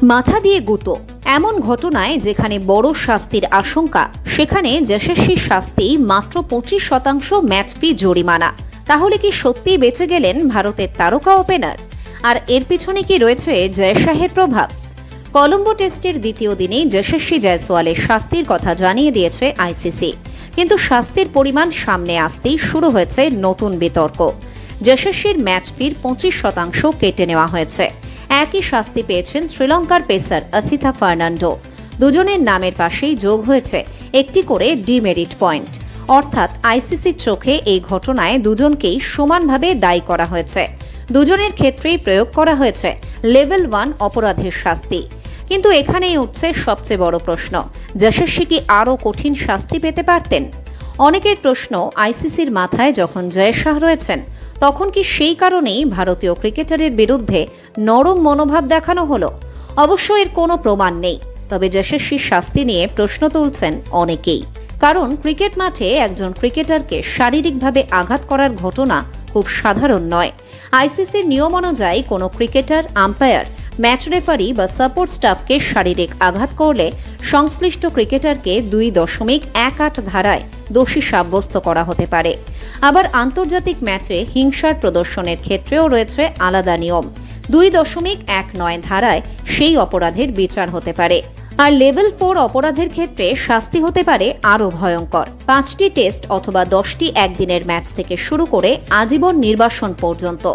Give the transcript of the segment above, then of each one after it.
মাথা দিয়ে গুঁতো এমন ঘটনায় যেখানে বড় শাস্তির আশঙ্কা, সেখানে যশস্বীর শাস্তি মাত্র 25% ম্যাচ ফি জরিমানা। তাহলে কি সত্যিই বেঁচে গেলেন ভারতের তারকা ওপেনার? আর এর পিছনে কি রয়েছে জয়শাহের প্রভাব? কলম্বো টেস্টের দ্বিতীয় দিনেই যশস্বী জয়সওয়ালের শাস্তির কথা জানিয়ে দিয়েছে আইসিসি, কিন্তু শাস্তির পরিমাণ সামনে আসতেই শুরু হয়েছে নতুন বিতর্ক। যশস্বীর ম্যাচ ফির 25% কেটে নেওয়া হয়েছে। একই শাস্তি পেয়েছেন শ্রীলঙ্কার পেসার আসিথা ফার্নান্ডো। দুজনের নামের পাশেই যোগ হয়েছে একটি করে ডিমেরিট পয়েন্ট। অর্থাৎ আইসিসির চোখে এই ঘটনায় দুজনকেই সমানভাবে দায়ী করা হয়েছে। দুজনের ক্ষেত্রেই প্রয়োগ করা হয়েছে লেভেল 1 অপরাধের শাস্তি। কিন্তু এখানেই উঠছে সবচেয়ে বড় প্রশ্ন, যশস্বী কি আরও কঠিন শাস্তি পেতে পারতেন? অনেকের প্রশ্ন, আইসিসির মাথায় যখন জয়শাহ রয়েছেন, তখন কি সেই কারণেই ভারতীয় ক্রিকেটারের বিরুদ্ধে নরম মনোভাব দেখানো হলো? অবশ্য এর কোনো প্রমাণ নেই, তবে যশস্বীর শাস্তি নিয়ে প্রশ্ন তুলছেন অনেকেই। কারণ ক্রিকেট মাঠে একজন ক্রিকেটারকে শারীরিকভাবে আঘাত করার ঘটনা খুব সাধারণ নয়। আইসিসির নিয়ম অনুযায়ী কোনো ক্রিকেটার, আম্পায়ার, ম্যাচ রেফারি বা সাপোর্ট স্টাফকে শারীরিক আঘাত করলে সংশ্লিষ্ট ক্রিকেটারকে 2.18 ধারায় দোষী সাব্যস্ত করা হতে পারে। আবার আন্তর্জাতিক ম্যাচে হিংসার প্রদর্শনের ক্ষেত্রেও রয়েছে আলাদা নিয়ম। 2.19 ধারায় সেই অপরাধের বিচার হতে পারে। আর লেভেল 4 অপরাধের ক্ষেত্রে শাস্তি হতে পারে আরও ভয়ঙ্কর। 5টি টেস্ট অথবা 10টি একদিনের ম্যাচ থেকে শুরু করে আজীবন নির্বাসন পর্যন্ত।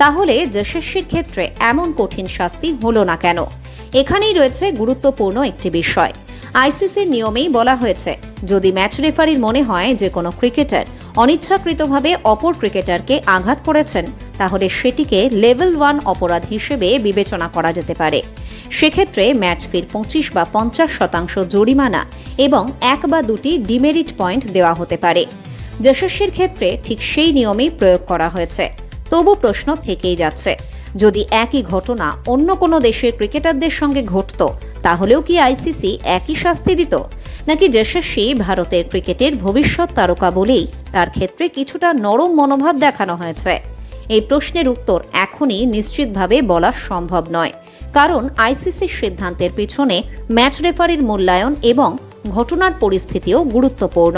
তাহলে যশস্বীর ক্ষেত্রে এমন কঠিন শাস্তি হলো না কেন? এখানেই রয়েছে গুরুত্বপূর্ণ একটি বিষয়। আইসিসির নিয়মেই বলা হয়েছে, যদি ম্যাচ রেফারির মনে হয় যে কোনো ক্রিকেটার অনিচ্ছাকৃতভাবে অপর ক্রিকেটারকে আঘাত করেছেন, তাহলে সেটিকে লেভেল 1 অপরাধ হিসেবে বিবেচনা করা যেতে পারে। সেক্ষেত্রে ম্যাচ ফির 25 বা 50% জরিমানা এবং 1 বা 2টি ডিমেরিট পয়েন্ট দেওয়া হতে পারে। যশস্বীর ক্ষেত্রে ঠিক সেই নিয়মেই প্রয়োগ করা হয়েছে। তবু প্রশ্ন থেকেই যাচ্ছে, যদি একই ঘটনা অন্য কোনো দেশের ক্রিকেটারদের সঙ্গে ঘটত, তাহলেও কি আইসিসি একই শাস্তি দিত? নাকি যশস্বী ভারতের ক্রিকেটের ভবিষ্যৎ তারকা বলেই তার ক্ষেত্রে কিছুটা নরম মনোভাব দেখানো হয়েছে? এই প্রশ্নের উত্তর এখনই নিশ্চিতভাবে বলা সম্ভব নয়, কারণ আইসিসির সিদ্ধান্তের পিছনে ম্যাচ রেফারির মূল্যায়ন এবং ঘটনার পরিস্থিতিও গুরুত্বপূর্ণ।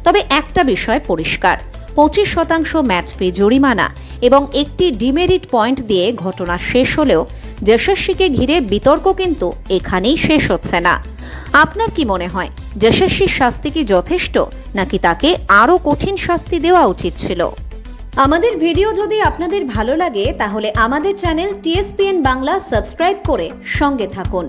তবে একটা বিষয় পরিষ্কার, 25% ম্যাচ ফি জরিমানা এবং একটি ডিমেরিট পয়েন্ট দিয়ে ঘটনা শেষ হলেও যশস্বীকে ঘিরে বিতর্ক কিন্তু এখানেই শেষ হচ্ছে না। আপনার কি মনে হয়, যশস্বীর শাস্তি কি যথেষ্ট, নাকি তাকে আরও কঠিন শাস্তি দেওয়া উচিত ছিল? আমাদের ভিডিও যদি আপনাদের ভালো লাগে, তাহলে আমাদের চ্যানেল TSPN বাংলা সাবস্ক্রাইব করে সঙ্গে থাকুন।